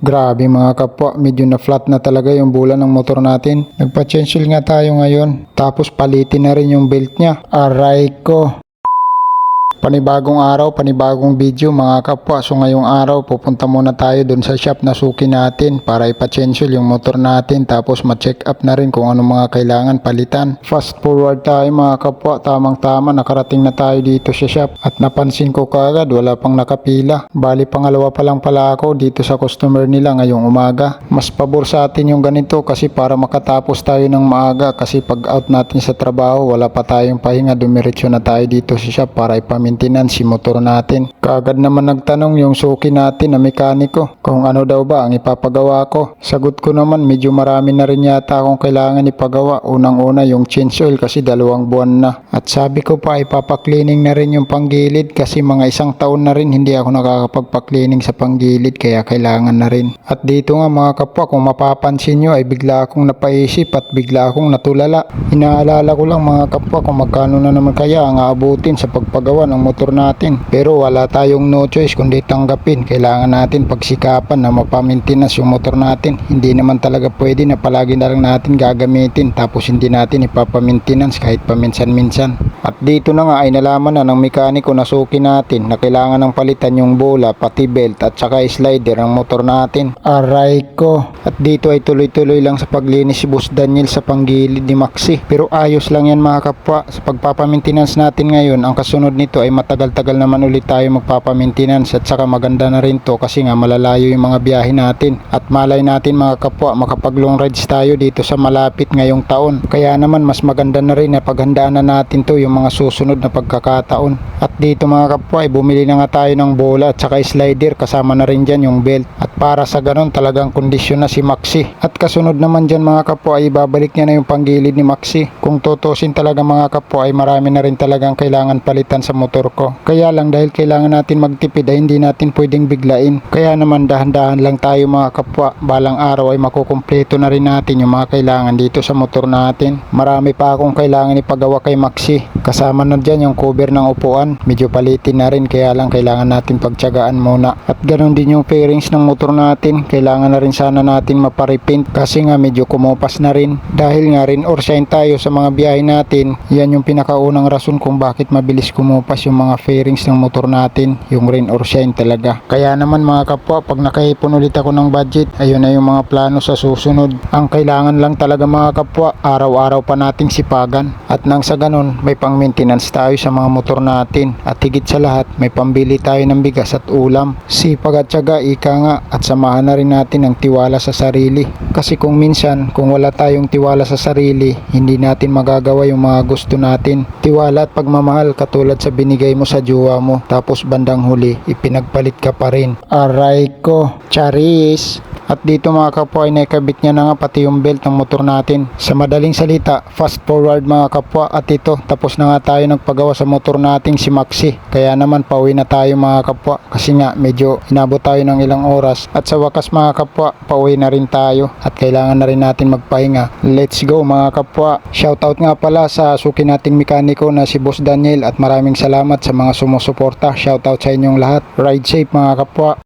Grabe mga kapwa, medyo na flat na talaga yung bola ng motor natin. Nagpa-change oil nga tayo ngayon. Tapos palitin na rin yung belt niya. Aray ko. Panibagong araw, panibagong video mga kapwa. So ngayong araw pupunta muna tayo dun sa shop na suki natin para ipa-change oil yung motor natin. Tapos ma-check up na rin kung ano mga kailangan palitan. Fast forward tayo mga kapwa, tamang tama nakarating na tayo dito sa shop. At napansin ko kaagad wala pang nakapila. Bali pangalawa pa lang pala ako dito sa customer nila ngayong umaga. Mas pabor sa atin yung ganito kasi para makatapos tayo ng maaga. Kasi pag out natin sa trabaho wala pa tayong pahinga, dumiretso na tayo dito sa shop para ipamintinan si motor natin. Kaagad naman nagtanong yung suki natin na mekaniko kung ano daw ba ang ipapagawa ko. Sagot ko naman medyo marami na rin yata akong kailangan ipagawa. Unang-una yung change oil kasi 2 buwan na. At sabi ko pa ipapaklining na rin yung panggilid kasi mga 1 taon na rin hindi ako nakakapagpaklining sa panggilid kaya kailangan na rin. At dito nga mga kapwa, kung mapapansin nyo ay bigla akong napaisip at bigla akong natulala. Inaalala ko lang mga kapwa kung magkano na naman kaya ang aabutin sa pagpagawa ng motor natin. Pero wala tayong no choice kundi tanggapin. Kailangan natin pagsikapan na mapamintinas yung motor natin. Hindi naman talaga pwede na palagi na lang natin gagamitin tapos hindi natin ipapamintinans kahit paminsan-minsan. At dito na nga ay nalaman na ng mekaniko na suki natin na kailangan ng palitan yung bola, pati belt at saka slider ng motor natin. Aray ko. At dito ay tuloy-tuloy lang sa paglinis si Boss Daniel sa panggilid ni Maxi. Pero ayos lang yan mga kapwa. Sa pagpapamintinans natin ngayon, ang kasunod nito ay matagal-tagal naman ulit tayo magpapamintinans at saka maganda na rin to kasi nga malalayo yung mga biyahe natin. At malay natin mga kapwa makapag long rides tayo dito sa malapit ngayong taon. Kaya naman mas maganda na rin na paghandaan na natin to yung mga susunod na pagkakataon. At dito mga kapwa ay bumili na nga tayo ng bola at saka slider, kasama na rin dyan yung belt. At para sa ganun talagang kondisyon na si Maxi. At kasunod naman dyan mga kapwa ay ibabalik niya na yung panggilid ni Maxi. Kung tutusin talaga mga kapwa ay marami na rin talagang kailangan palitan sa motor ko. Kaya lang dahil kailangan natin magtipid ay hindi natin pwedeng biglain. Kaya naman dahan-dahan lang tayo mga kapwa. Balang araw ay makukumpleto na rin natin yung mga kailangan dito sa motor natin. Marami pa akong kailangan ipagawa kay Maxi. Kasama na dyan yung cover ng upuan. Medyo palitin na rin kaya lang kailangan natin pagtiyagaan muna. At ganoon din yung fairings ng motor natin. Kailangan na rin sana natin maparepaint kasi nga medyo kumupas na rin. Dahil nga rin or shine tayo sa mga biyahe natin. Yan yung pinakaunang rason kung bakit mabilis kumupas yung mga fairings ng motor natin, yung rain or shine talaga. Kaya naman mga kapwa, pag nakaipon ulit ako ng budget, ayun na yung mga plano sa susunod. Ang kailangan lang talaga mga kapwa, araw-araw pa nating sipagan. At nang sa ganun, may pang maintenance tayo sa mga motor natin. At higit sa lahat, may pambili tayo ng bigas at ulam. Sipag at tiyaga, ika nga, at samahan na rin natin ang tiwala sa sarili. Kasi kung minsan, kung wala tayong tiwala sa sarili, hindi natin magagawa yung mga gusto natin. Tiwala at pagmamahal katulad sa binigay mo sa jowa mo, tapos bandang huli ipinagpalit ka pa rin. Aray ko, charis. At dito mga kapwa ay naikabit niya na nga pati yung belt ng motor natin. Sa madaling salita, fast forward mga kapwa, at ito tapos na nga tayo nagpagawa sa motor nating si Maxi. Kaya naman pauwi na tayo mga kapwa kasi nga medyo inabot tayo ng ilang oras. At sa wakas mga kapwa, pauwi na rin tayo at kailangan na rin natin magpahinga. Let's go mga kapwa. Shoutout nga pala sa suki nating mekaniko na si Boss Daniel at maraming salamat sa mga sumusuporta. Shoutout sa inyong lahat. Ride safe mga kapwa.